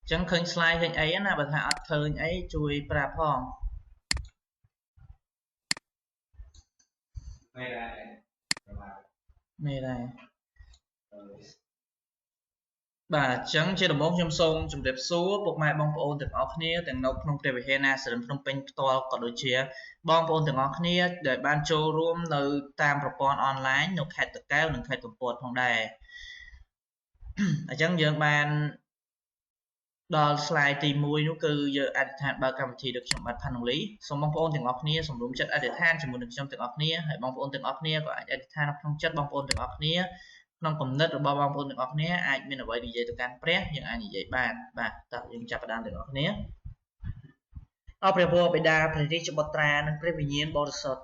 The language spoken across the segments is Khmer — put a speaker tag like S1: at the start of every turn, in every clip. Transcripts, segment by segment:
S1: chẳng khơi slide hình ấy là bà thả ắt khơi ấy chui pra phong này này bà chẳng chơi đồng bóng trong sông trong đẹp số buộc mai bóng ôn từng óc nia từng nấu không thể về na sử dụng trong pin to còn đôi chia bóng ôn từng óc nia để ban châu room nơi tam propon online nộp hẹn tự cao nâng khai tổng bột phòng đài chẳng dương ban đo slide tìm mùi nó cứ giờ edit ba cầm thì được trong mặt phản lý xong bóng ôn từng óc nia xong đúng chất edit cho một được trong từng óc nia hãy bóng ôn từng óc nia có edit trong chất bóng ôn từng óc nia ក្នុងកំណត់របស់បងប្អូនទាំងអស់គ្នាអាចមានអ្វីនិយាយទៅកាន់ព្រះយើងអាចនិយាយបានបាទតើយើងចាប់ផ្ដើមទាំងអស់គ្នាអរព្រះវរបិតាព្រះរាជបុត្រានិងព្រះវិញ្ញាណបរិសុទ្ធ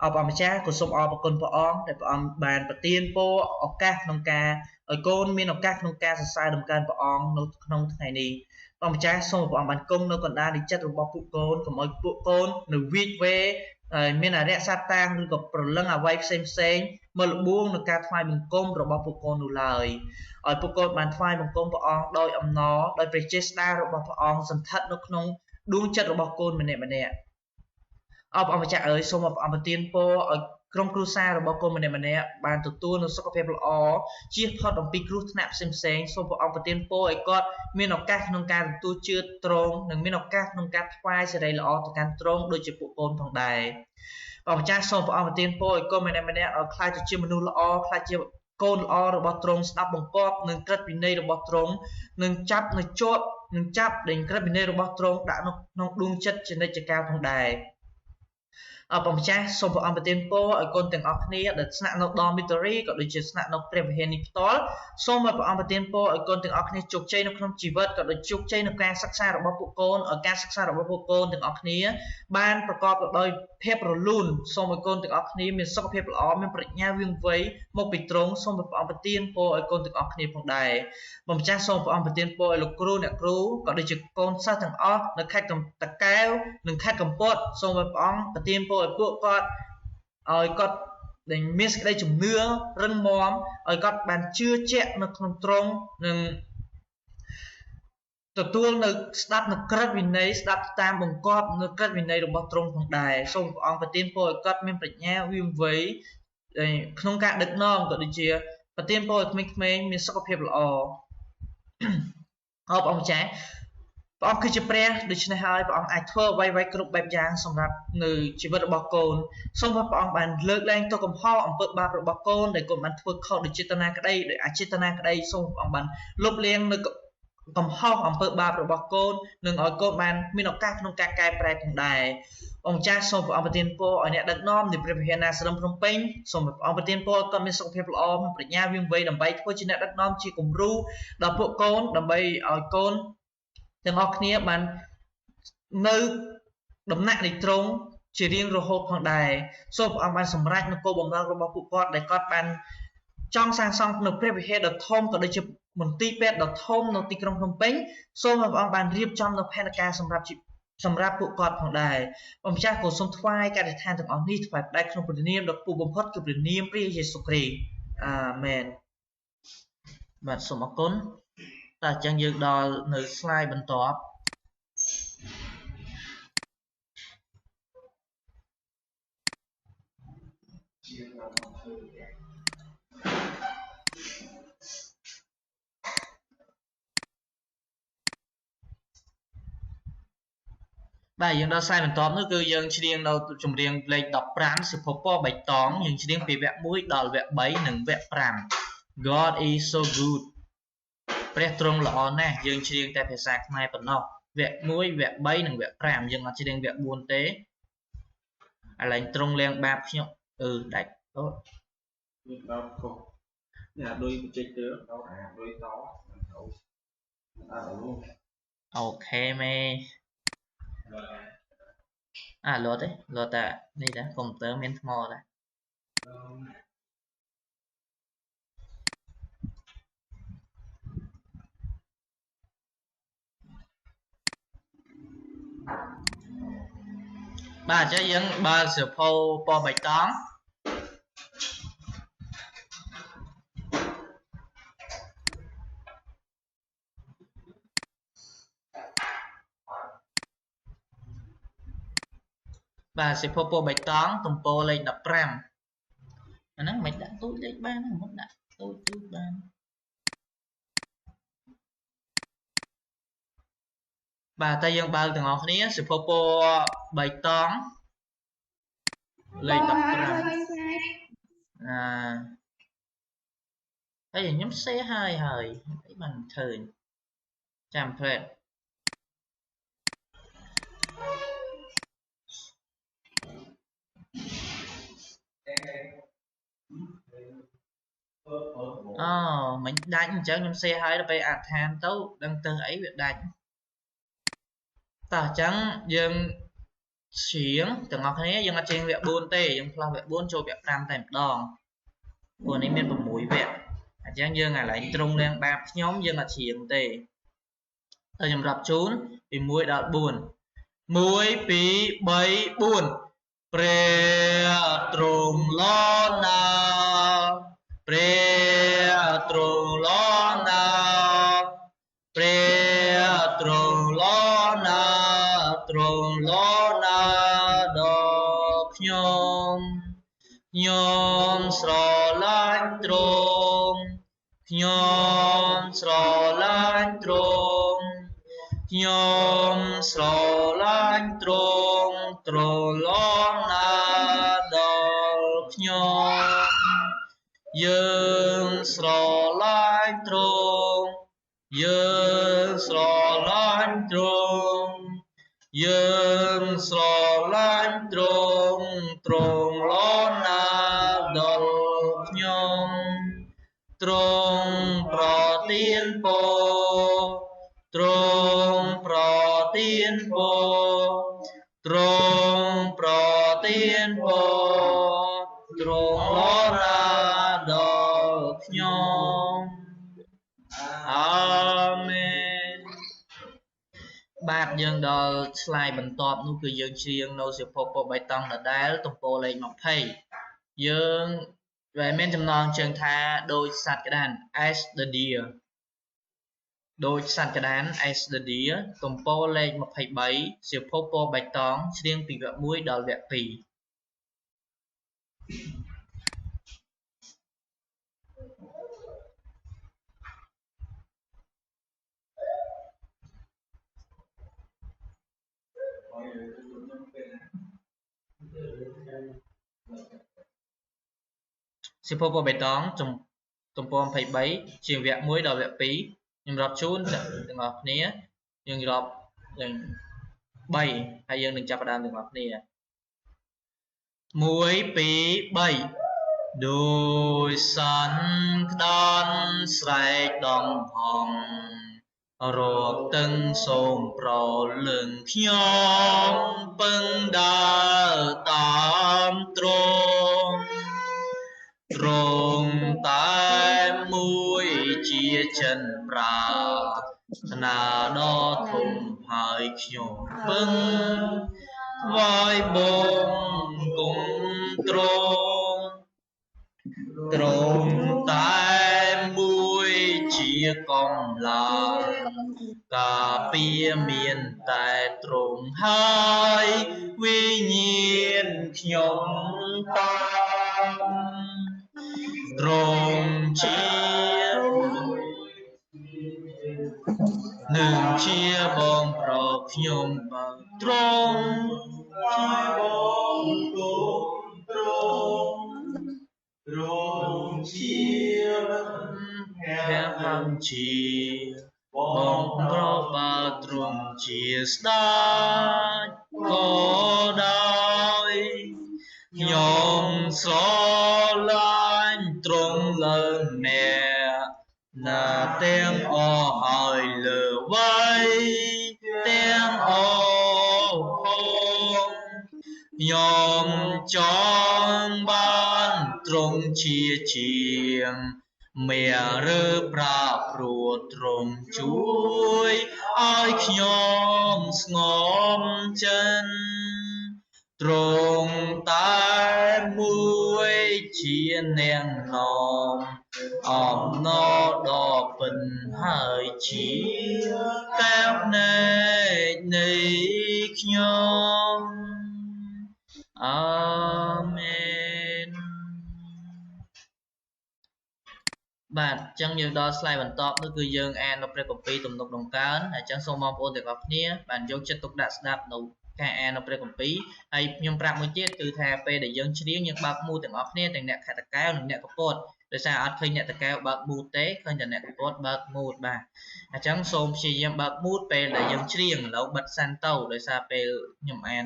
S1: អបអម្ចាស់ក៏សូមអរគុណព្រះអង្គដែលព្រះអង្គបានប្រទានពរឱកាសក្នុងការឲ្យកូនមានឱកាសក្នុងការសរសើរដំណើរព្រះអង្គនៅក្នុងថ្ងៃនេះព្រះម្ចាស់សូមព្រះអង្គបានគង់នៅកណ្ដាលនៃចិត្តរបស់ពួកកូនកុំឲ្យពួកកូននៅវិវេមានអរិយសត្វតាំងឬក៏ប្រលឹងអ្វីផ្សេងមកលបួងនឹងការថ្វាយបង្គំរបស់ពួកកូននោះឡើយឲ្យពួកកូនបានថ្វាយបង្គំព្រះអង្គដោយអំណរដោយព្រះចេស្តារបស់ព្រះអង្គសន្ធិដ្ឋនៅក្នុងដួងចិត្តរបស់កូនម្នាក់ម្នាក់អបអម្ចាស់អើយសូមអបប្រទានពរឲ្យក្រុមគ្រួសាររបស់កូនម្នាក់ម្នាក់បានទទួលនូវសុខភាពល្អជៀសផុតអំពីគ្រោះថ្នាក់ផ្សេងៗសូមព្រះអង្គប្រទានពរឲ្យគាត់មានឱកាសក្នុងការទទួលជឿត្រង់និងមានឱកាសក្នុងការថ្វាយសេរីល្អទៅកាន់ត្រង់ដូចជាពួកកូនផងដែរព្រះម្ចាស់សូមព្រះអង្គប្រទានពរឲ្យកូនម្នាក់ម្នាក់ឲ្យខ្លាចទៅជាមនុស្សល្អខ្លាចជាកូនល្អរបស់ទ្រង់ស្ដាប់បង្គាប់នឹងក្រឹតវិន័យរបស់ទ្រង់នឹងចាប់នឹងជាប់នឹងចាប់ដេញក្រឹតវិន័យរបស់ទ្រង់ដាក់ក្នុងដួងចិត្តជានិច្ចកាលផងដែរព្រះម្ចាស់សូមព្រះអង្គប្រទានពរឲ្យកូនទាំងអស់គ្នាដែលស្នាក់នៅ dormitory ក៏ដូចជាស្នាក់នៅព្រះវិហារនេះផ្ទាល់សូមឲ្យព្រះអង្គប្រទានពរឲ្យកូនទាំងអស់គ្នាជោគជ័យនៅក្នុងជីវិតក៏ដូចជោគជ័យនៅការសិក្សារបស់ពួកកូនឲ្យការសិក្សារបស់ពួកកូនទាំងអស់គ្នាបានប្រកបដោយភាពរលូនសូមឲ្យកូនទាំងអស់គ្នាមានសុខភាពល្អមានប្រាជ្ញាវាងវៃមកពីទ្រង់សូមព្រះអង្គប្រទានពរឲ្យកូនទាំងអស់គ្នាផងដែរព្រះម្ចាស់សូមព្រះអង្គប្រទានពរឲ្យលោកគ្រូអ្នកគ្រូក៏ដូចជាកូនសិស្សទាំងអស់នៅខេត្តតាកែវនិងខេត្តកំពតសូមឲ្យព្រះអង្គប្រទានពរឲ្យពួកគាត់ឲ្យគាត់ដែលមានសេចក្តីជំនឿរឹងមាំឲ្យគាត់បានជឿជាក់នៅក្នុងទ្រង់និងទទួលនៅស្ដាប់នៅក្រឹតវិន័យស្ដាប់តាមបង្គាប់នៅក្រឹតវិន័យរបស់ទ្រង់ផងដែរសូមព្រះអង្គប្រទានពរឲ្យគាត់មានប្រាជ្ញាវាងវៃក្នុងការដឹកនាំក៏ដូចជាប្រទានពរឲ្យក្មេងៗមានសុខភាពល្អអរព្រះអង្គម្ចាស់ព្រះអង្គគឺជាព្រះដូច្នេះហើយព្រះអង្គអាចធ្វើអ្វីៗគ្រប់បែបយ៉ាងសម្រាប់នៅជីវិតរបស់កូនសូមព្រះអង្គបានលើកលែងទោសកំហុសអំពើបាបរបស់កូនដែលកូនបានធ្វើខុសដោយចេតនាក្តីដោយអចេតនាក្តីសូមព្រះអង្គបានលុបលាងនៅកំហុសអំពើបាបរបស់កូននិងឲ្យកូនបានមានឱកាសក្នុងការកែប្រែផងដែរព្រះម្ចាស់សូមព្រះអង្គប្រទានពរឲ្យអ្នកដឹកនាំនៃព្រះវិហារណាស្រុកភ្នំពេញសូមព្រះអង្គប្រទានពរឲ្យគាត់មានសុខភាពល្អមានប្រាជ្ញាវាងវៃដើម្បីធ្វើជាអ្នកដឹកនាំជាគំរូដល់ពួកកូនដើម្បីឲ្យកូនទាំងអស់គ្នាបាននៅដំណាក់នៃទ្រង់ជារៀងរហូតផងដែរសូមព្រះអង្គបានសម្រេចនូវគោលបំណងរបស់ពួកគាត់ដែលគាត់បានចង់សាងសង់នៅព្រះវិហារដ៏ធំក៏ដូចជាមន្ទីរពេទ្យដ៏ធំនៅទីក្រុងភ្នំពេញសូមព្រះអង្គបានរៀបចំនូវផែនការសម្រាប់ពួកគាត់ផងដែរព្រះម្ចាស់ក៏សូមថ្វាយការអធិដ្ឋានទាំងអស់នេះថ្វាយផ្ដែក្នុងព្រះនាមដ៏ខ្ពស់បំផុតគឺព្រះនាមព្រះយេស៊ូវគ្រីស្ទអាមែនបាទសូមអរគុណតើអញ្ចឹងយើងដល់នៅ slide បន្ទាប់បាទយើងដល់ slide បន្ទាប់នោះគឺយើងច្រៀងនៅចម្រៀងលេខ15សៀវភៅពណ៌បៃតងយើងច្រៀងពីវគ្គ1ដល់វគ្គ3និងវគ្គ5 God is so good ព្រះទ្រង់ល្អណាស់យើងច្រៀងតែភាសាខ្មែរប៉ុណ្ណោះវគ្គ1វគ្គ3និងវគ្គ5យើងអត់ច្រៀងវគ្គ4ទេឥឡូវទ្រង់លាងបាបខ្ញុំដាច់អូមានដល់ខុសអ្នកដូចបច្ចេកទៅដល់អាដូចតអូខេមេលោតទេលោតតែនេះដែរកុំព្យូទ័រមានថ្មដែរ បាទអញ្ចឹងយើងបើកសៀវភៅពណ៌បៃតងបាទសៀវភៅពណ៌បៃតងទំព័រលេខ15អាហ្នឹងមិនដាក់ទូចលេខបានមុនដាក់ទូចបានបាទតែយើងបើកទាំងអស់គ្នាសៀវភៅពណ៌បៃតងលេខ15ហើយខ្ញុំសេហើយអីបានឃើញចាំភ្លេចអូមិនដាច់អញ្ចឹងខ្ញុំសេហើយដល់ពេលអាឋានទៅដឹងទៅអីវាដាច់តោះអញ្ចឹងយើងច្រៀងទាំងអស់គ្នាយើងអត់ច្រៀងវគ្គ4ទេយើងផ្លាស់វគ្គ4ចូលវគ្គ5តែម្ដងព្រោះនេះមាន6វគ្គអញ្ចឹងយើងឥឡូវត្រង់ឡើងបាបខ្ញុំយើងអត់ច្រៀងទេទៅខ្ញុំរាប់ជូនពី1ដល់4 1 2 3 4ព្រះទ្រង់លណាព្រះទ្រង់លណាព្រះទ្រង់លណាទ្រង់លណាដល់ខ្ញុំស្រឡាញ់ទ្រង់ខ្ញុំស្រឡាញ់ទ្រង់ខ្ញុំស្រឡាញ់ទ្រង់ទ្រង់លណាដល់ខ្ញុំយើងស្រឡាញ់ទ្រង់យើងស្រឡាញ់ទ្រង់យើងស្រឡាញ់ទ្រង់ទ្រង់លណាដល់ខ្ញុំទ្រង់ប្រទានពរទ្រង់ប្រទានពរទ្រង់ប្រទានពរទ្រង់លណាដល់ខ្ញុំអាមែនបាទយើងដល់ឆ្លើយបន្ទាប់នោះគឺយើងច្រៀងនៅសៀវភៅពណ៌បៃតងដដែលទំព័រលេខ20យើងវាមានចំណងជើងថាដូចសត្វក្តាន as the deer ដូចសត្វក្តាន as the deer ទំព័រលេខ23សៀវភៅពណ៌បៃតងច្រៀងពីវគ្គ1ដល់វគ្គ2សៀវភៅពណ៌បៃតងទំព័រ23ជាវគ្គ1ដល់វគ្គ2ខ្ញុំរាប់ជូនទាំងអស់គ្នាយើងរាប់ទាំង3ហើយយើងនឹងចាប់ផ្ដើមទាំងអស់គ្នា1 2 3ដោយសន្តានស្រែកដងហងរកទឹកសូមប្រលឹងខ្ញុំពឹងដើរតាមទ្រង់តែមួយជាចិនប្រាថ្នាដ៏ធំហើយខ្ញុំពឹងថ្វាយបង្គំទ្រង់តែមួយជាកម្លាំងការពារមានតែទ្រង់ហើយវិញ្ញាណខ្ញុំតាមទ្រង់ជានឹងជាបងប្រុសខ្ញុំបើទ្រង់ជាបងប្រុសទ្រង់ជាព្រះអង្គជាបងប្រុសបើទ្រង់ជាស្ដេចក៏ដោយខ្ញុំស្រឡាញ់ទ្រង់លើអ្នកណាទាំងអស់ហើយលើវ័យទាំងអស់ផងខ្ញុំចង់បានទ្រង់ជាជាងមេរើប្រាព្រោះទ្រង់ជួយឲ្យខ្ញុំស្ងប់ចិត្ត ទ្រង់តែមួយជានាងនាំអំណរដ៏ពិនហើយជាកែវភ្នែកនៃខ្ញុំអាមែនបាទអញ្ចឹងយើងដល់ slide បន្ទាប់នោះគឺយើងអាននៅព្រះគម្ពីរទំនុកដំកើងហើយអញ្ចឹងសូមបងប្អូនទាំងអស់គ្នាបានយកចិត្តទុកដាក់ស្ដាប់នៅការអាននៅព្រះគម្ពីរហើយខ្ញុំប្រាប់មួយទៀតគឺថាពេលដែលយើងច្រៀងយើងបើកមូទាំងអស់គ្នាទាំងអ្នកខត្តកែវនិងអ្នកកពតដោយសារអត់ឃើញអ្នកតកែវបើកមូទេឃើញតែអ្នកកពតបើកមូបាទអញ្ចឹងសូមព្យាយាមបើកមូពេលដែលយើងច្រៀងឥឡូវបិទសិនទៅដោយសារពេលខ្ញុំអាន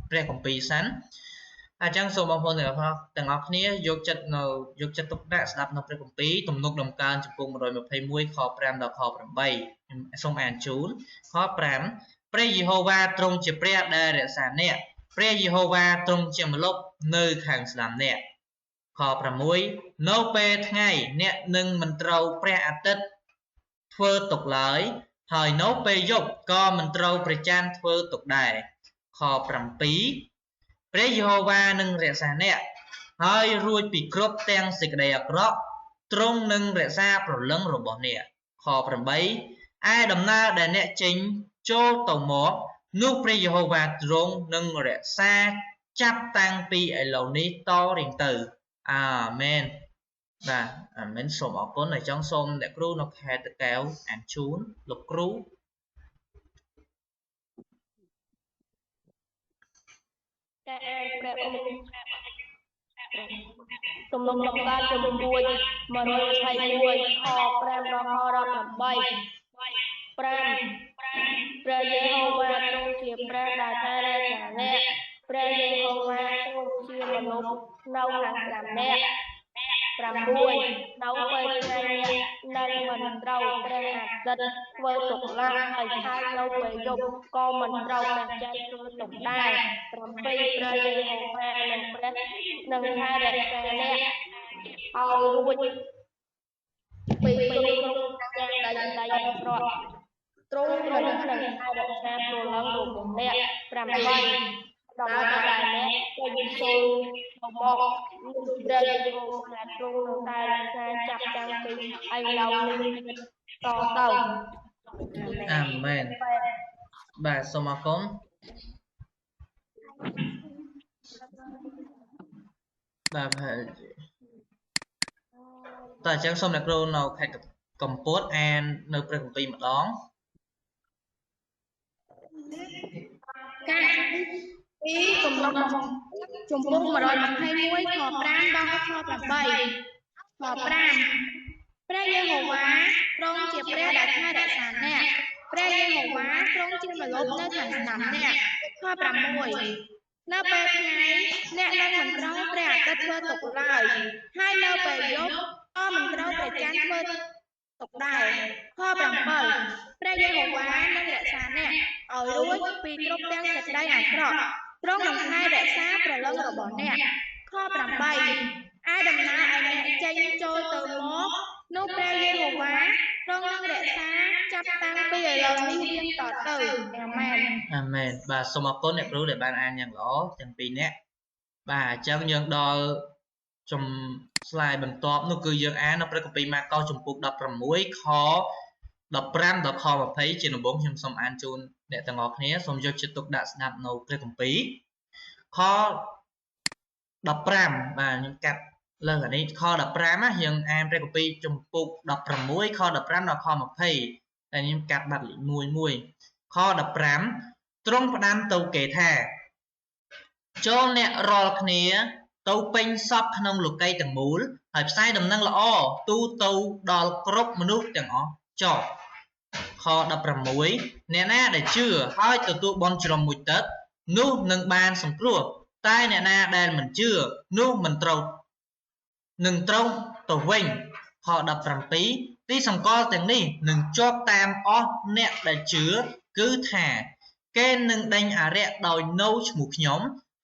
S1: ព្រះគម្ពីរសិនអញ្ចឹងសូមបងប្អូនទាំងអស់គ្នាយកចិត្តទុកដាក់ស្ដាប់នៅព្រះគម្ពីរទំនុកដំកើងចំពុក121ខ5ដល់ខ8ខ្ញុំសូមអានជូនខ5ព្រះយេហូវ៉ាទ្រង់ជាព្រះដែលរក្សាអ្នកព្រះយេហូវ៉ាទ្រង់ជាម្លប់នៅខាងស្ដាំអ្នកខ6នៅពេលថ្ងៃអ្នកនឹងមិនត្រូវព្រះអាទិត្យធ្វើទុកឡើយហើយនៅពេលយប់ក៏មិនត្រូវព្រះច័ន្ទធ្វើទុកដែរខ7ព្រះយេហូវ៉ានឹងរក្សាអ្នកហើយរួចពីគ្រប់ទាំងសេចក្តីអាក្រក់ទ្រង់នឹងរក្សាព្រលឹងរបស់អ្នកខ8ឯដំណើរដែលអ្នកចេញចូលទៅមកនោះព្រះយេហូវ៉ាទ្រង់នឹងរក្សាចាប់តាំងពីឥឡូវនេះតរៀងទៅអាមែនបាទអាមែនសូមអរគុណហើយចង់សូមអ្នកគ្រូនៅខេត្តតកែវអានជូនលោកគ្រូ
S2: ការអានព្រះអង្គទំនុកដំកើងចំពុក121ខ5ដល់ខ18 5ព្រះយេហូវ៉ាទ្រង់ជាព្រះដែលថែរក្សាអ្នកព្រះយេហូវ៉ាទ្រង់ជាម្លប់នៅខាងស្ដាំអ្នក6នៅពេលថ្ងៃអ្នកនឹងមិនត្រូវព្រះអាទិត្យធ្វើទុកឡើយហើយនៅពេលយប់ក៏មិនត្រូវព្រះច័ន្ទធ្វើទុកដែរ7ព្រះយេហូវ៉ានឹងព្រះនឹងថែរក្សាអ្នកឲ្យរួចពីគ្រប់យ៉ាងដែលអាក្រក់ទ្រង់នឹងថែរក្សាព្រលឹងរបស់អ្នក8ដល់ដែលអ្នកចេញចូលមកព្រះយេហូវ៉ាទ្រង់នឹងតែរក្សាចាប់តាំងពីឥឡូវនេះតទៅ
S1: អាមែនបាទសូមអរគុណបាទហើយតើអញ្ចឹងសូមអ្នកគ្រូនៅខេត្តកំពតអាននៅព្រះគម្ពីរម្ដង
S2: ការពីទំនុកចំពុក121ខ5ដល់ខ8ខ5ព្រះយេហូវ៉ាទ្រង់ជាព្រះដែលថែរក្សាអ្នកព្រះយេហូវ៉ាទ្រង់ជាម្លប់នៅខាងស្ដាំអ្នកខ6នៅពេលថ្ងៃអ្នកនឹងមិនត្រូវព្រះអាទិត្យធ្វើទុកឡើយហើយនៅពេលយប់ក៏មិនត្រូវព្រះច័ន្ទធ្វើទុកដែរខ7ព្រះយេហូវ៉ានឹងរក្សាអ្នកឲ្យរួចពីគ្រប់ទាំងសេចក្តីអាក្រក់ទ្រង់នឹងថែរក្សាព្រលឹងរបស់អ្នកខ8ឯដំណើរឲ្យអ្នកចេញចូលទៅមកនោះព្រះយេហូវ៉ាទ្រង់នឹងរក្សាចាប់តាំងពីឥឡូវនេះរៀងតទៅអាមែន
S1: អាមែនបាទសូមអរគុណអ្នកគ្រូដែលបានអានយ៉ាងល្អទាំងពីរនាក់បាទអញ្ចឹងយើងដល់slide បន្ទាប់នោះគឺយើងអាននៅព្រះគម្ពីរម៉ាកុសចំពុក16ខ15ដល់ខ20ជាដំបូងខ្ញុំសូមអានជូនអ្នកទាំងអស់គ្នាសូមយកចិត្តទុកដាក់ស្ដាប់នៅព្រះគម្ពីរខ15បាទខ្ញុំកាត់លើអានេះខ15ណាយើងអានព្រះគម្ពីរចំពុក16ខ15ដល់ខ20តែខ្ញុំកាត់បាត់លេខ1ខ15ទ្រង់ផ្ដាំទៅគេថាចូលអ្នករាល់គ្នាទៅពេញសពក្នុងលោកីទាំងមូលហើយផ្សាយដំណឹងល្អទូទៅដល់គ្រប់មនុស្សទាំងអស់ចុះខ16អ្នកណាដែលជឿហើយទទួលបន់ជ្រមុជទឹកនោះនឹងបានសង្គ្រោះតែអ្នកណាដែលមិនជឿនោះមិនត្រូវនឹងត្រូវទៅវិញខ17ទីសម្គាល់ទាំងនេះនឹងជាប់តាមអស់អ្នកដែលជឿគឺថាគេនឹងដេញអារក្សដោយនៅឈ្មោះខ្ញុំ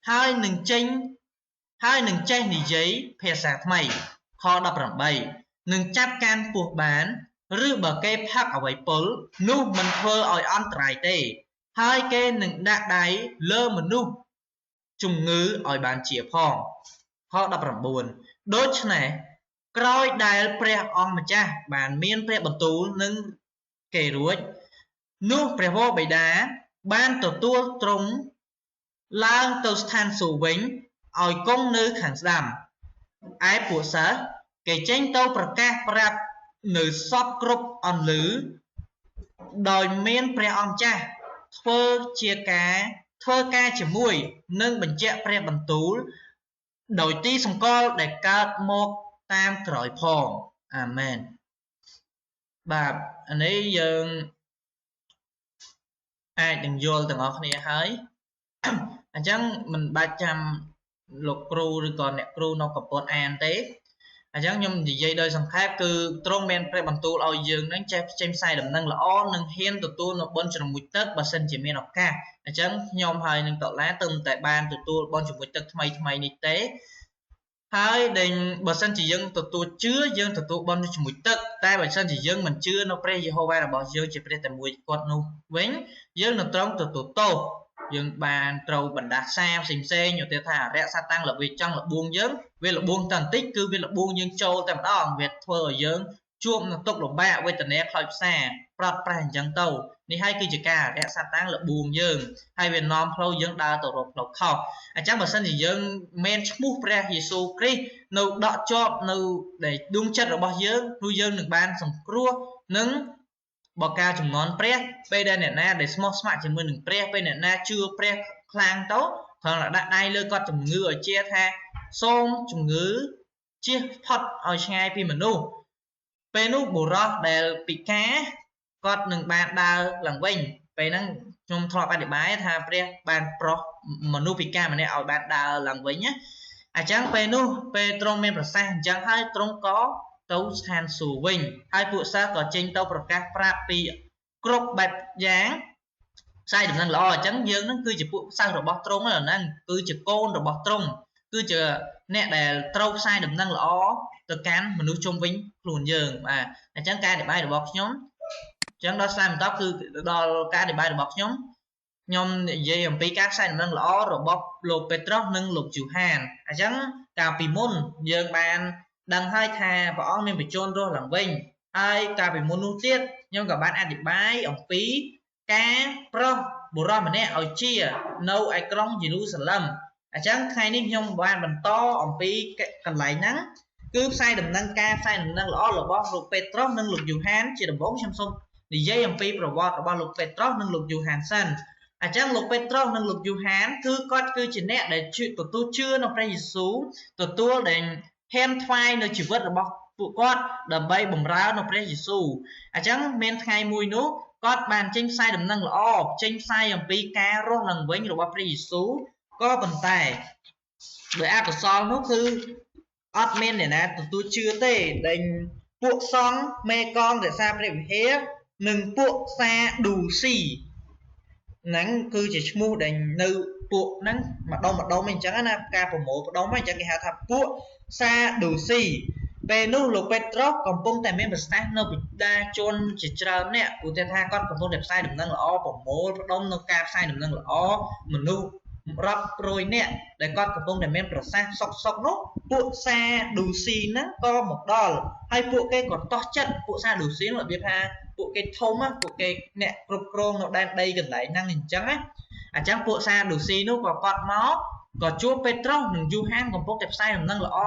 S1: ហើយនឹងចេះនិយាយភាសាថ្មីខ18នឹងចាប់កាន់ពស់បានឬបើគេផឹកអ្វីពុលនោះមិនធ្វើឲ្យអន្តរាយទេហើយគេនឹងដាក់ដៃលើមនុស្ស ជំងឺឲ្យបានជាផងខ19ដូច្នេះក្រោយដែលព្រះអង្គម្ចាស់បានមានព្រះបន្ទូលនឹងគេរួចនោះព្រះវរបិតាបានទទួលទ្រង់ឡើងទៅស្ថានសួគ៌វិញឲ្យគង់នៅខាងស្ដាំឯពួកសិស្សគេចេញទៅប្រកាសប្រាប់នៅសពគ្រប់អន្លឺដោយមានព្រះអង្គចាស់ធ្វើការជាមួយនឹងបញ្ជាក់ព្រះបន្ទូលដោយទីសម្គាល់ដែលកើតមកតាមក្រោយផងអាមែនបាទអានេះយើងអាចនឹងយល់ទាំងអស់គ្នាហើយអញ្ចឹងមិនបាច់ចាំលោកគ្រូឬក៏អ្នកគ្រូនៅកំពត់អានទេអញ្ចឹងខ្ញុំនិយាយដោយសង្ខេបគឺទ្រង់មានព្រះបន្ទូលឲ្យយើងនឹងចេះផ្សាយដំណឹងល្អនិងហ៊ានទទួលនៅបុណ្យជ្រមុជទឹកបើសិនជាមានឱកាសអញ្ចឹងខ្ញុំហើយនឹងតឡាទៅតែបានទទួលបុណ្យជ្រមុជទឹកថ្មីនេះទេហើយដែលបើសិនជាយើងទទួលជឿយើងទទួលបុណ្យជ្រមុជទឹកតែបើសិនជាយើងមិនជឿនៅព្រះយេហូវ៉ារបស់យើងជាព្រះតែមួយគាត់នោះវិញយើងនឹងត្រូវទទួលទោសយើងបានត្រូវបណ្ដាសាផ្សេងឧទាហរណ៍ថាអរិយសាតាំងល្បិចចង់លបួងយើងវាលបួងតែបន្តិចគឺវាលបួងយើងចូលតែម្ដងវាធ្វើឲ្យយើងជួបនឹងទុក្ខលំបាកវេទនាខ្លោចផ្សាប្រត់ប្រាស់អញ្ចឹងទៅនេះហើយគឺជាការអរិយសាតាំងលបួងយើងហើយវានាំផ្លូវយើងដើរទៅរកផ្លូវខុសអញ្ចឹងបើសិនជាយើងមានឈ្មោះព្រះយេស៊ូវគ្រីស្ទនៅដកជាប់នៅដែលដួងចិត្តរបស់យើងនោះយើងនឹងបានសង្គ្រោះនឹងបកាចំនួនព្រះពេលដែលអ្នកណាដែលស្មោះស្ម័គ្រជាមួយនឹងព្រះពេលអ្នកណាជឿព្រះខ្លាំងទៅគ្រាន់តែដាក់ដៃលើគាត់ជំងឺឲ្យជាថាសូមជំងឺជៀសផុតឲ្យឆ្ងាយពីមនុស្សពេលនោះបុរសដែលពិការគាត់នឹងបានដើរឡើងវិញពេលហ្នឹងខ្ញុំធ្លាប់អធិប្បាយថាព្រះបានប្រោះមនុស្សពិការម្នាក់ឲ្យបានដើរឡើងវិញណាអញ្ចឹងពេលនោះពេលទ្រង់មានប្រសាសន៍អញ្ចឹងហើយទ្រង់ក៏ទៅស្ថានសួគ៌វិញហើយពួកសិស្សក៏ចេញទៅប្រកាសប្រាប់ពីគ្រប់បែបយ៉ាងផ្សាយដំណឹងល្អអញ្ចឹងយើងនឹងគឺជាពួកសិស្សរបស់ទ្រង់ហ្នឹងគឺជាកូនរបស់ទ្រង់គឺជាអ្នកដែលត្រូវផ្សាយដំណឹងល្អទៅកាន់មនុស្សជុំវិញខ្លួនយើងបាទអញ្ចឹងការអធិប្បាយរបស់ខ្ញុំអញ្ចឹងដល់ស្លាយបន្តគឺដល់ការអធិប្បាយរបស់ខ្ញុំនិយាយអំពីការផ្សាយដំណឹងល្អរបស់លោកពេត្រុសនិងលោកយូហានអញ្ចឹងកាលពីមុនយើងបានដឹងហើយថាព្រះអង្គមានបញ្ជូនរស់ឡើងវិញហើយកាលពីមុននោះទៀតខ្ញុំក៏បានអធិប្បាយអំពីការប្រោសបុរសម្នាក់ឲ្យជានៅឯក្រុងយេរូសាឡិមអញ្ចឹងថ្ងៃនេះខ្ញុំបានបន្តអំពីកន្លែងហ្នឹងគឺផ្សាយដំណឹងល្អរបស់លោកពេត្រុសនិងលោកយូហានជាដំបូងខ្ញុំសូមនិយាយអំពីប្រវត្តិរបស់លោកពេត្រុសនិងលោកយូហានសិនអញ្ចឹងលោកពេត្រុសនិងលោកយូហានគឺគាត់គឺជាអ្នកដែលទទួលជឿនៅព្រះយេស៊ូវទទួលដែលហ៊ានថ្វាយនៅជីវិតរបស់ពួកគាត់ដើម្បីបម្រើនៅព្រះយេស៊ូវអញ្ចឹងមានថ្ងៃមួយនោះគាត់បានចេញផ្សាយដំណឹងល្អចេញផ្សាយអំពីការរស់ឡើងវិញរបស់ព្រះយេស៊ូវក៏ប៉ុន្តែដោយអកុសលនោះគឺអត់មានអ្នកណាទទួលជឿទេដែលពួកសង្ឃមេកងរក្សាព្រះវិហារនិងពួកសាឌូស៊ីហ្នឹងគឺជាឈ្មោះដែលនៅពួកហ្នឹងម្ដុំអញ្ចឹងណាការប្រមូលផ្ដុំអញ្ចឹងគេហៅថាពួកសាឌូស៊ីពេលនោះលោកពេត្រុសកំពុងតែមានប្រសាសន៍នៅបិតាជនជាច្រើនអ្នកឧទាហរណ៍ថាគាត់កំពុងតែផ្សាយដំណឹងល្អប្រមូលផ្ដុំនៅការផ្សាយដំណឹងល្អមនុស្សរាប់រយនាក់ដែលគាត់កំពុងតែមានប្រសាសន៍សុកនោះពួកសាឌូស៊ីហ្នឹងក៏មកដល់ហើយពួកគេក៏តោះចិត្តពួកសាឌូស៊ីរបៀបថាពួកគេធំពួកគេអ្នកគ្រប់គ្រងនៅដែនដីកន្លែងហ្នឹងអញ្ចឹងណាអញ្ចឹងពួកសាឌូស៊ីនោះក៏គាត់មកក៏ជួបពេត្រុសនិងយូហានកំពុងតែផ្សាយដំណឹងល្អ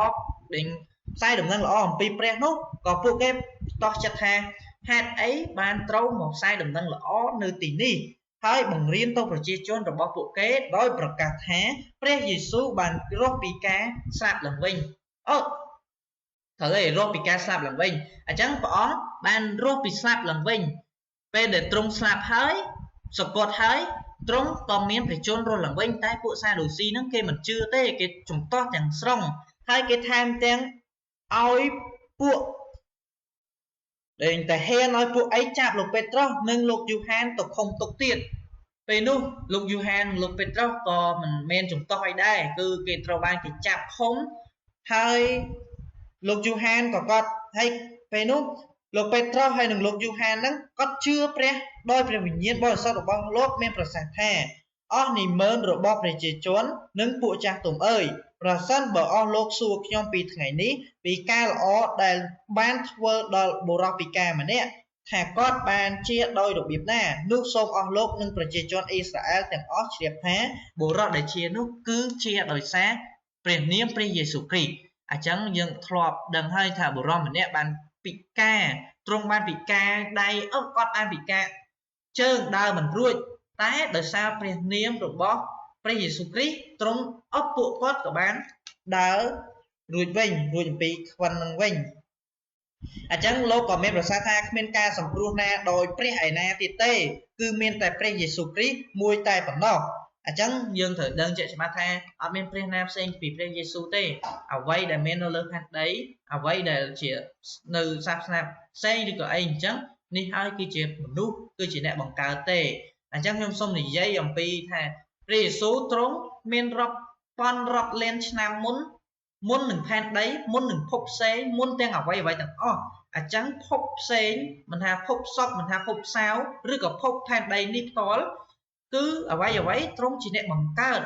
S1: ផ្សាយដំណឹងល្អអំពីព្រះនោះក៏ពួកគេតោះចិត្តថាហេតុអីបានត្រូវមកផ្សាយដំណឹងល្អនៅទីនេះហើយបង្រៀនទៅប្រជាជនរបស់ពួកគេដោយប្រកាសថាព្រះយេស៊ូវបានរស់ពីការស្លាប់ឡើងវិញត្រូវហើយរស់ពីការស្លាប់ឡើងវិញអញ្ចឹងព្រះអង្គបានរស់ពីស្លាប់ឡើងវិញពេលដែលទ្រង់ស្លាប់ហើយសគត់ហើយទ្រង់ក៏មានព្រះជន្មរស់ឡើងវិញតែពួកសាឌូស៊ីហ្នឹងគេមិនជឿទេគេជំទាស់ទាំងស្រុងហើយគេថែមទាំងឲ្យពួកតែហ៊ានឲ្យពួកអីចាប់លោកពេត្រុសនិងលោកយូហានទៅឃុំទុកទៀតពេលនោះលោកយូហាននិងលោកពេត្រុសក៏មិនមែនជំទាស់អីដែរគឺគេត្រូវបានគេចាប់ឃុំហើយលោកយូហានក៏គាត់ហើយពេលនោះលោកពេត្រុសហើយនិងលោកយូហានហ្នឹងគាត់ជឿព្រះដោយព្រះវិញ្ញាណបរិសុទ្ធរបស់លោកមានប្រសាសន៍ថា អស់និមឺនរបស់ប្រជាជននិងពួកចាស់ទុំអើយប្រសិនបើអស់លោកសួរខ្ញុំពីថ្ងៃនេះពីការល្អដែលបានធ្វើដល់បុរសពិការម្នាក់ថាគាត់បានជាដោយរបៀបណានោះសូមអស់លោកនិងប្រជាជនអ៊ីស្រាអែលទាំងអស់ជ្រាបថាបុរសដែលជានោះគឺជាដោយសារព្រះនាមព្រះយេស៊ូវគ្រីស្ទអញ្ចឹងយើងធ្លាប់ដឹងហើយថាបុរសម្នាក់បានពិការទ្រង់បានពិការដៃគាត់បានពិការជើងដើរមិនរួចតែដោយសារព្រះនាមរបស់ព្រះយេស៊ូវគ្រីស្ទទ្រង់ពួកគាត់ក៏បានដើររួចវិញរួចអំពីខ្វិននឹងវិញអញ្ចឹងលោកក៏មានប្រសាសន៍ថាគ្មានការសម្ព្រោះណាដោយព្រះឯណាទៀតទេគឺមានតែព្រះយេស៊ូវគ្រីស្ទមួយតែប៉ុណ្ណោះអញ្ចឹងយើងត្រូវដឹងជាក់ច្បាស់ថាអត់មានព្រះណាផ្សេងពីព្រះយេស៊ូវទេអ្វីដែលមាននៅលើផែនដីអ្វីដែលជានៅសាសនាផ្សេងឬក៏អីអញ្ចឹងនេះហើយគឺជាមនុស្សគឺជាអ្នកបង្កើតទេអញ្ចឹងខ្ញុំសូមនិយាយអំពីថាព្រះយេស៊ូវទ្រង់មានរាប់លានឆ្នាំមុននឹងផែនដីមុននឹងភពផ្សេងមុនទាំងអ្វីទាំងអស់អញ្ចឹងភពផ្សេងមិនថាភពសុក្រមិនថាភពសៅរ៍ឬក៏ភពផែនដីនេះផ្ទាល់គឺអ្វីទ្រង់ជាអ្នកបង្កើត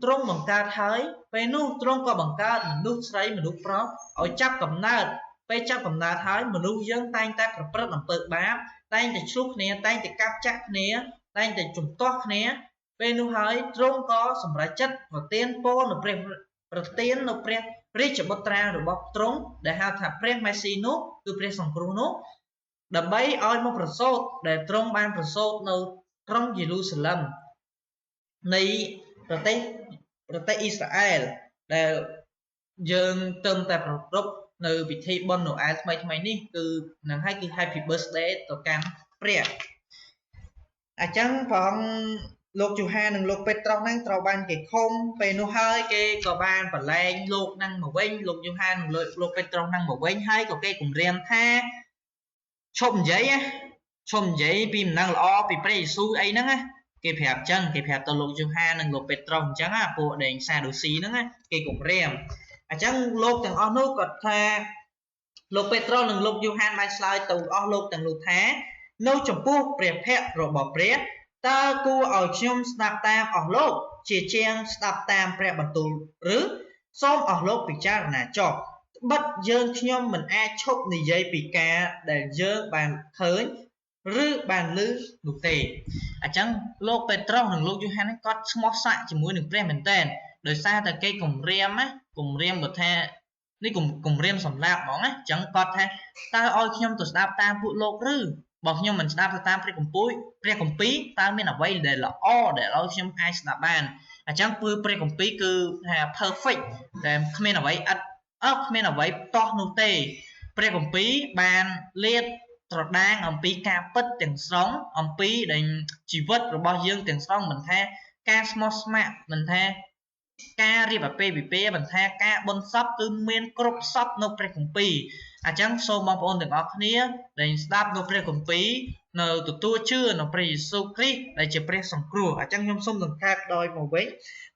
S1: ទ្រង់បង្កើតហើយពេលនោះទ្រង់ក៏បង្កើតមនុស្សស្រីមនុស្សប្រុសឲ្យចាប់កំណើតពេលចាប់កំណើតហើយមនុស្សយើងតែងតែប្រព្រឹត្តអំពើបាបតែងតែឆ្លោះគ្នាតែងតែកាប់ចាក់គ្នាតែងតែជំទាស់គ្នាពេលនោះហើយទ្រង់ក៏សម្រេចចិត្តប្រទានពរនៅព្រះរាជបុត្រារបស់ទ្រង់ដែលហៅថាព្រះមេស៊ីនោះគឺព្រះសង្គ្រោះនោះដើម្បីឲ្យមកប្រសូតដែលទ្រង់បានប្រសូតនៅក្រុងយេរូសាឡិមនៃប្រទេសអ៊ីស្រាអែលដែលយើងទៅតែប្រពៃនៅពិធីបុណ្យណូអែលថ្មីនេះគឺនឹងហើយគឺ Happy Birthday ទៅកាន់ព្រះអញ្ចឹងព្រះអង្គលោកយូហាននិងលោកពេត្រុសហ្នឹងត្រូវបានគេឃុំពេលនោះហើយគេក៏បានបលែងលោកហ្នឹងមកវិញលោកយូហាននិងលោកពេត្រុសហ្នឹងមកវិញហើយក៏គេគំរាមថាឈប់និយាយពីមិនដឹងល្អពីព្រះយេស៊ូវអីហ្នឹងណាគេប្រាប់ចឹងគេប្រាប់ទៅលោកយូហាននិងលោកពេត្រុសអញ្ចឹងពួកដេញសាដូស៊ីហ្នឹងគេគំរាមអញ្ចឹងលោកទាំងអស់នោះក៏ថាលោកពេត្រុសនិងលោកយូហានបានឆ្លើយទៅអស់លោកទាំងនោះថានៅចំពោះព្រះភ័ក្ត្ររបស់ព្រះតើគួរឲ្យខ្ញុំស្ដាប់តាមអស់លោកជាជាងស្ដាប់តាមព្រះបន្ទូលឬសូមអស់លោកពិចារណាចុះត្បិតយើងខ្ញុំមិនអាចឈប់និយាយពីការដែលយើងបានឃើញឬបានឮនោះទេអញ្ចឹងលោកពេត្រុសនិងលោកយូហានគាត់ស្មោះសាក់ជាមួយនឹងព្រះមែនទែនដោយសារតែគេគំរាមគាត់ថានេះគំរាមសម្លាប់ហ្មងណាអញ្ចឹងគាត់ថាតើឲ្យខ្ញុំទៅស្ដាប់តាមពួកលោកឬបើខ្ញុំមិនស្ដាប់ទៅតាមព្រះគម្ពីរតើមានអ្វីដែលល្អដែលឲ្យខ្ញុំអាចស្ដាប់បានអញ្ចឹងព្រះគម្ពីរគឺថា perfect តែគ្មានអ្វីគ្មានអ្វីតោះនោះទេព្រះគម្ពីរបានលាតត្រដាងអំពីការពិតទាំងស្រុងអំពីដែលជីវិតរបស់យើងទាំងស្រុងមិនថាការស្មោះស្ម័គ្រមិនថាការរៀបអាពាហ៍ពិពាហ៍មិនថាការបុណ្យសពគឺមានគ្រប់សពនៅព្រះគម្ពីរអញ្ចឹងសូមបងប្អូនទាំងអស់គ្នាដែលស្ដាប់នៅព្រះគម្ពីរនៅទទួលជឿនៅព្រះយេស៊ូវគ្រីស្ទដែលជាព្រះសង្គ្រោះអញ្ចឹងខ្ញុំសូមសង្ខេបដោយមកវិញ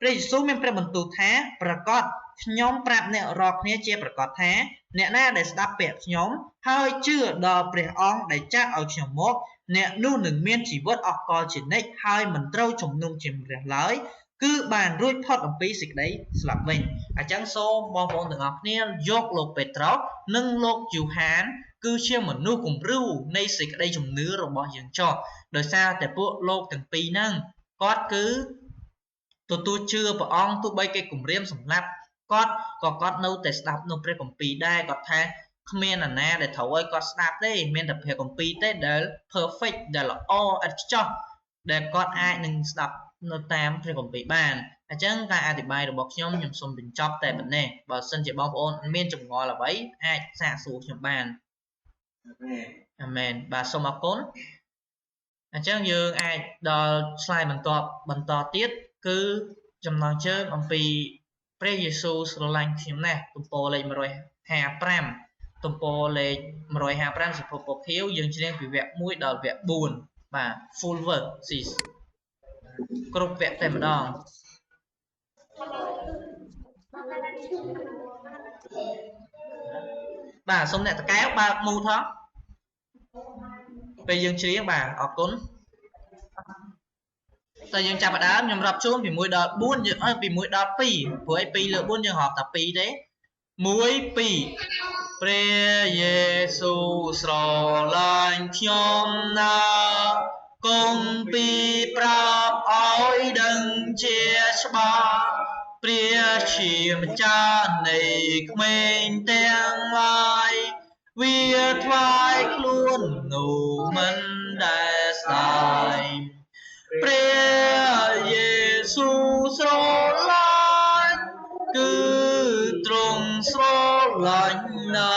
S1: ព្រះយេស៊ូវមានព្រះបន្ទូលថាប្រកាសខ្ញុំប្រាប់អ្នករាល់គ្នាជាប្រកាសថាអ្នកណាដែលស្ដាប់ពាក្យខ្ញុំហើយជឿដល់ព្រះអង្គដែលចាត់ឲ្យខ្ញុំមកអ្នកនោះនឹងមានជីវិតអស់កលជានិច្ចហើយមិនត្រូវជំនុំជម្រះឡើយគឺបានរួចផុតអំពីសេចក្តីស្លាប់វិញអញ្ចឹងសូមបងប្អូនទាំងអស់គ្នាយកលោកពេត្រុសនិងលោកយូហានគឺជាមនុស្សគំរូនៃសេចក្តីជំនឿរបស់យើងចោះដោយសារតែពួកលោកទាំងពីរហ្នឹងគាត់គឺទទួលជឿព្រះអង្គទោះបីគេគំរាមសម្លាប់គាត់នៅតែស្ដាប់នៅព្រះគម្ពីរដែរគាត់ថាគ្មានអាណាដែលត្រូវឲ្យគាត់ស្ដាប់ទេមានតែព្រះគម្ពីរទេដែល perfect ដែលល្អឥតខ្ចោះដែលគាត់អាចនឹងស្ដាប់នៅតាមព្រះគម្ពីរបានអញ្ចឹងការអធិប្បាយរបស់ខ្ញុំសូមបញ្ចប់តែប៉ុណ្ណេះបើសិនជាបងប្អូនមានចម្ងល់អ្វីអាចសាកសួរខ្ញុំបានអាមែនបាទសូមអរគុណអញ្ចឹងយើងអាចដល់ slide បន្តទៀតគឺចំណងជើងអំពីព្រះយេស៊ូវស្រឡាញ់ខ្ញុំណាស់ទំព័រលេខ155ទំព័រលេខ155សភពពខៀវយើងច្រៀងពីវគ្គ1ដល់វគ្គ4បាទ full verse គ្រប់វគ្គតែម្ដងបាទសូមអ្នកតកែវបើកមូថងពេលយើងច្រៀងបាទអរគុណ តែយើងចាប់ផ្ដើមខ្ញុំរាប់ជូនពី1ដល់4យើងពី1ដល់2ព្រោះឯ2លើ4យើងរាប់តែ2ទេ1 2ព្រះយេស៊ូវស្រឡាញ់ខ្ញុំណាគង់ពីប្រាប់ឲ្យដឹងជាច្បាស់ព្រះជាម្ចាស់នៃក្មេងទាំងឡាយវាថ្វាយខ្លួននោះមិនដែលស្ដាយព្រះយេស៊ូវស្រឡាញ់គឺទ្រង់ស្រឡាញ់ណា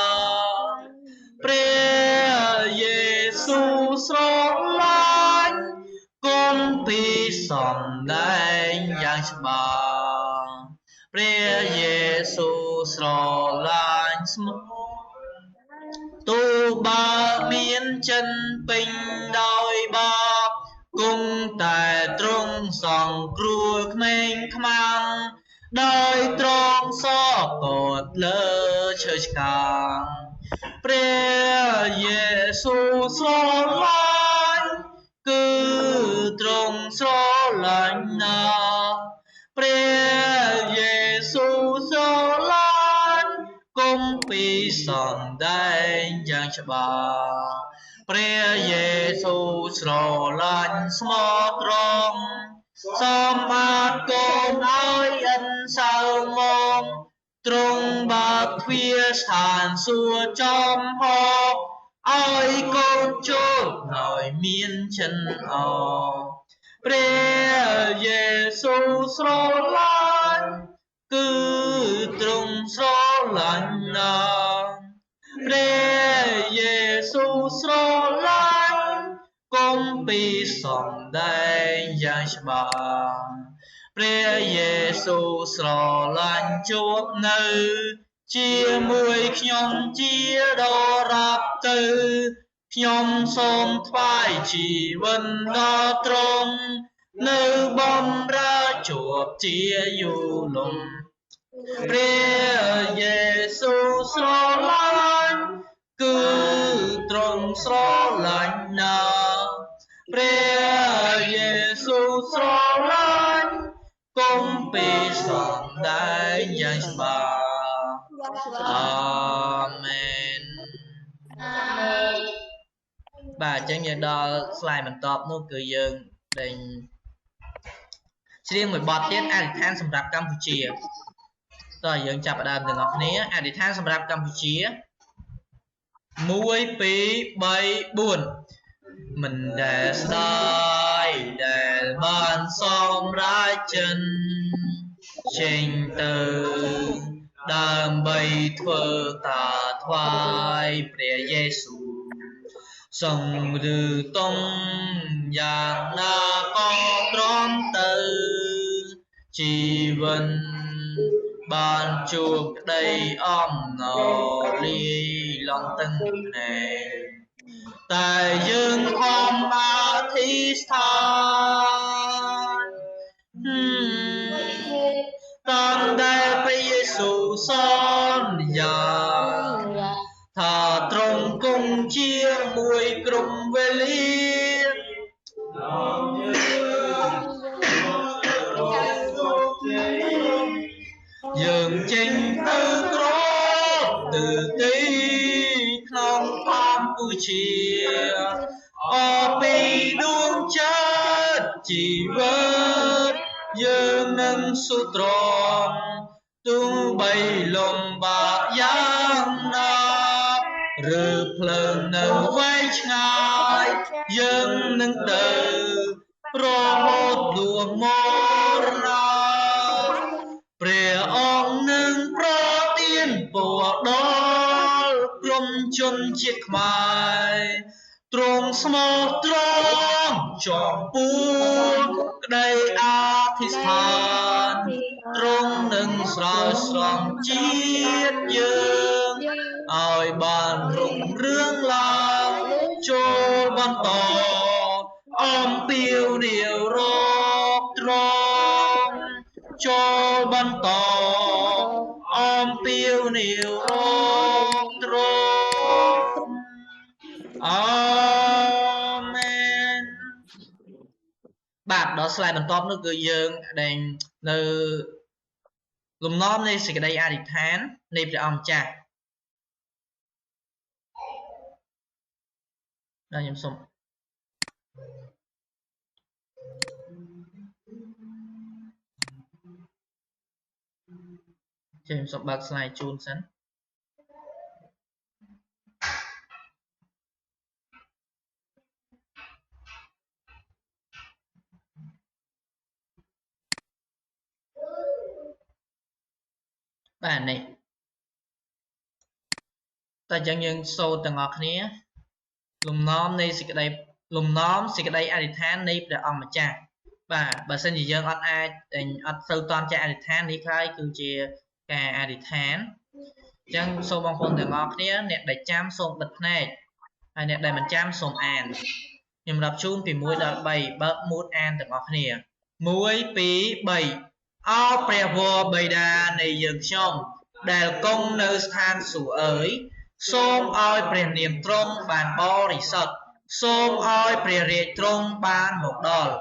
S1: ព្រះយេស៊ូវស្រឡាញ់គង់ពីសំដែងយ៉ាងច្បាស់ព្រះយេស៊ូវស្រឡាញ់ស្មោះទោះបើមានចិនពេញដោយបាបគង់តែទ្រង់សង្គ្រោះក្មេងខ្មាំងដោយទ្រង់សពតលើឈើឆ្កាងព្រះយេស៊ូវស្រឡាញ់គឺទ្រង់ស្រឡាញ់ណាព្រះយេស៊ូវស្រឡាញ់គង់ពីសំដែងយ៉ាងច្បាស់ព្រះយេស៊ូវស្រឡាញ់ស្មោះត្រង់សមអាចកូនឲ្យអិនសៅមកទ្រង់បើកទ្វារស្ថានសួគ៌ចំហឲ្យកូនចូលហើយមានចិនអព្រះយេស៊ូវស្រឡាញ់គឺទ្រង់ស្រឡាញ់ណាព្រះយេស៊ូវស្រឡាញ់គង់ពីសំដែងយ៉ាងច្បាស់ព្រះយេស៊ូវស្រឡាញ់ជួបនៅជាមួយខ្ញុំជាដរាប់ទៅខ្ញុំសូមថ្វាយជីវិតដល់ទ្រង់នៅបំរើជួបជាយូរលំព្រះយេស៊ូវស្រឡាញ់គឺទ្រង់ស្រឡាញ់ណាព្រះយេស៊ូវស្រឡាញ់គង់ពីសំដែងយ៉ាងច្បាស់អាមែនបាទអញ្ចឹងយើងដល់ slide បន្ទាប់នោះគឺយើងដេញច្រៀងមួយបទទៀតអធិដ្ឋានសម្រាប់កម្ពុជាតើយើងចាប់ផ្ដើមទាំងអស់គ្នាអធិដ្ឋានសម្រាប់កម្ពុជា1 2 3 4មិនដែលស្ដាយដែលបានសម្រេចចិនចេញទៅដើម្បីធ្វើការថ្វាយព្រះយេស៊ូវសង្ឬតងយ៉ាងណាក៏ទ្រាំទៅជីវិតបានជួបក្តីអំណរលាយឡងតឹងភ្នែកតែយើងខំអធិស្ឋានតាមដែលព្រះយេស៊ូវសន្យាថាទ្រង់គង់ជាមួយក្រុមវេលាយើងចេញទៅក្រទិទីក្នុងកម្ពុជាអពីដួងចិត្តជីវិតយើងនឹងសុទ្រមទោះបីលំបាកយ៉ាងណាឬភ្លើងនៅវែងឆ្ងាយយើងនឹងទៅរហូតដួងមរណាព្រះអង្គនឹងប្រទានពរដល់ក្រុមជនជាតិខ្មែរទ្រង់ស្មោះត្រង់ចំពោះក្តីអធិស្ឋានទ្រង់នឹងស្រោចស្រង់ជាតិយើងឲ្យបានរុងរឿងឡើងចូលបន្តអំពាវនាវរកទ្រង់ចូលបន្តអំពាវនាវរកទ្រង់អាមែន បាទដល់ slide បន្ទាប់នោះគឺយើងដែលនៅលំនាំនៃសេចក្តីអធិដ្ឋាននៃព្រះអង្គម្ចាស់ដល់ខ្ញុំសូមបើក slide ជូនសិនបាទនេះតើអញ្ចឹងយើងសូត្រទាំងអស់គ្នាលំនាំសេចក្តីអធិដ្ឋាននៃព្រះអង្គម្ចាស់បាទបើសិនជាយើងអត់អាចអត់សូវតាន់ចេះអធិដ្ឋាននេះហើយគឺជាការអធិដ្ឋានអញ្ចឹងសូមបងប្អូនទាំងអស់គ្នាអ្នកដែលចាំសូមបិទភ្នែកហើយអ្នកដែលមិនចាំសូមអានខ្ញុំរាប់ជូនពី1ដល់3បើកម៉ូតអានទាំងអស់គ្នា1 2 3អោព្រះវរបិតានៃយើងខ្ញុំដែលគង់នៅស្ថានសួគ៌អើយសូមឲ្យព្រះនាមទ្រង់បានបរិសុទ្ធសូមឲ្យព្រះរាជទ្រង់បានមកដល់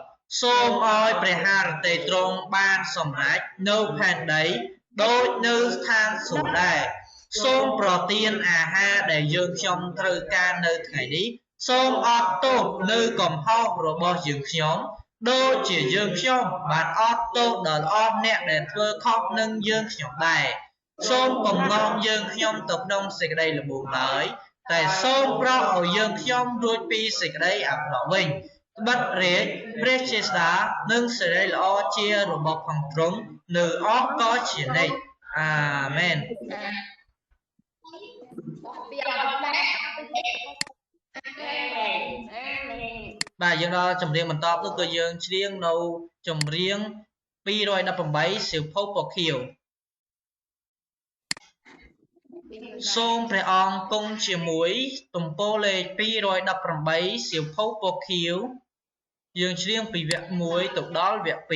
S1: សូមឲ្យព្រះハរតីទ្រង់បានសម្រេចនៅផែនដីដូចនៅស្ថានសួគ៌ដែរសូមប្រទានអាហារដែលយើងខ្ញុំត្រូវការនៅថ្ងៃនេះសូមអត់ទោសនៅកំហុសរបស់យើងខ្ញុំដូចជាយើងខ្ញុំបានអត់ទោសដល់អស់អ្នកដែលធ្វើខុសនឹងយើងខ្ញុំដែរសូមកំណងយើងខ្ញុំទៅក្នុងសេចក្តីល្បួងឡើយតែសូមប្រោសឲ្យយើងខ្ញុំរួចពីសេចក្តីអាក្រក់វិញត្បិតរាជព្រះជាស្ដានិងសេរីល្អជារបស់ផងទ្រង់នៅអស់ក៏ជានិច្ចអាមែនបាទយើងដល់ចម្រៀងបន្តនោះគឺយើងច្រៀងនៅចម្រៀង218សៀវភៅពណ៌ខៀវសូមព្រះអង្គគង់ជាមួយទំព័រលេខ218សៀវភៅពណ៌ខៀវយើងច្រៀងពីវគ្គ1ទៅដល់វគ្គ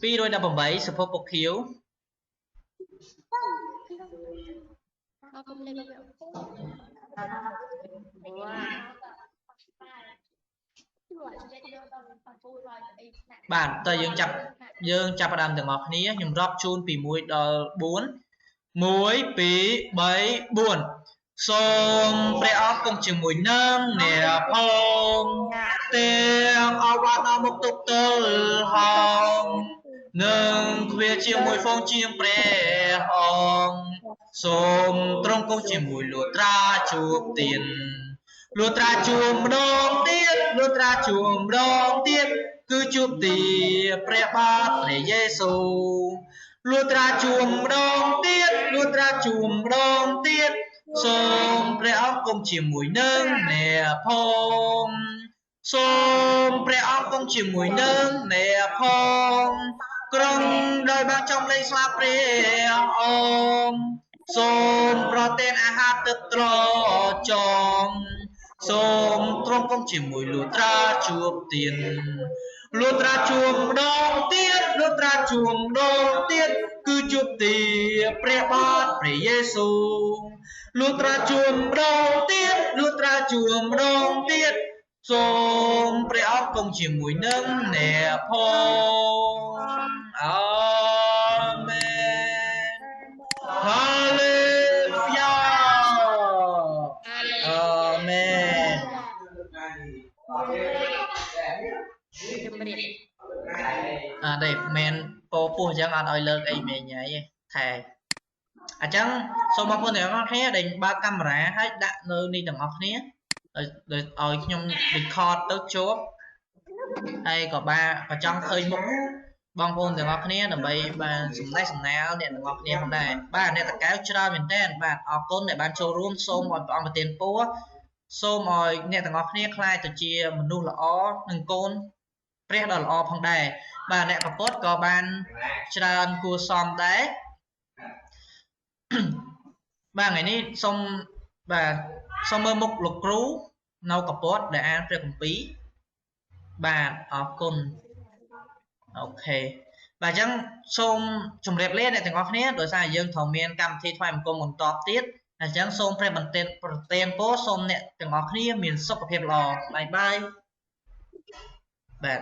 S1: 2218សៀវភៅពណ៌ខៀវបាទតើយើងចាប់ផ្ដើមទាំងអស់គ្នាខ្ញុំរាប់ជូនពី1ដល់4 1 2 3 4សូមព្រះអង្គគង់ជាមួយនឹងអ្នកផងទាំងអស់បានដល់មកទុកទល់ហងនឹងគ្វាជាមួយហ្វូងជាងព្រះអង្គសូមទ្រង់គង់ជាមួយលួត្រាជួបទានលួត្រាជួបម្ដងទៀតលួត្រាជួបម្ដងទៀតគឺជួបទីព្រះបាទព្រះយេស៊ូវលួត្រាជួបម្ដងទៀតលួត្រាជួបម្ដងទៀតសូមព្រះអង្គគង់ជាមួយនឹងអ្នកផងសូមព្រះអង្គគង់ជាមួយនឹងអ្នកផងក្រុងដោយបានចំលែងស្លាបព្រះអង្គសូមប្រទានអាហារទឹកត្រចង់សូមទ្រង់គង់ជាមួយលួត្រាជួបទានលួត្រាជួបម្ដងទៀតលួត្រាជួបម្ដងទៀតគឺជួបទីព្រះបាទព្រះយេស៊ូវលួត្រាជួបម្ដងទៀតលួត្រាជួបម្ដងទៀតសូមព្រះអង្គគង់ជាមួយនឹងអ្នកផងអាមែនហាលេលូយ៉ាអាមែនđây menពោះអញ្ចឹងអត់ឲ្យលើកអីមេញ៉ៃទេថែអញ្ចឹងសូមបងប្អូនទាំងអស់គ្នាដែលបើកកាមេរ៉ាហើយដាក់នៅនេះទាំងអស់គ្នាឲ្យខ្ញុំ record ទៅជួបហើយក៏ចង់ឃើញមុខបងប្អូនទាំងអស់គ្នាដើម្បីបានសំណេះសំណាលអ្នកទាំងអស់គ្នាផងដែរបាទអ្នកតកែវច្រើនមែនតើបាទអរគុណដែលបានចូលរួមសូមឲ្យព្រះអង្គប្រទានពរសូមឲ្យអ្នកទាំងអស់គ្នាខ្លាចទៅជាមនុស្សល្អនិងកូនព្រះដ៏ល្អផងដែរបាទអ្នកកពុតក៏បានច្រើនគួរសមដែរបាទថ្ងៃនេះសូមមើលមុខលោកគ្រូនៅកពុតដែលអានព្រះគម្ពីរបាទអរគុណអូខេ បាទអញ្ចឹងសូមជម្រាបលាអ្នកទាំងអស់គ្នាដោយសារយើងត្រូវមានកម្មវិធីថ្មីអង្គមបន្តទៀតអញ្ចឹងសូមព្រះបន្ទានពរសូមអ្នកទាំងអស់គ្នាមានសុខភាពល្អបាយបាយបាទ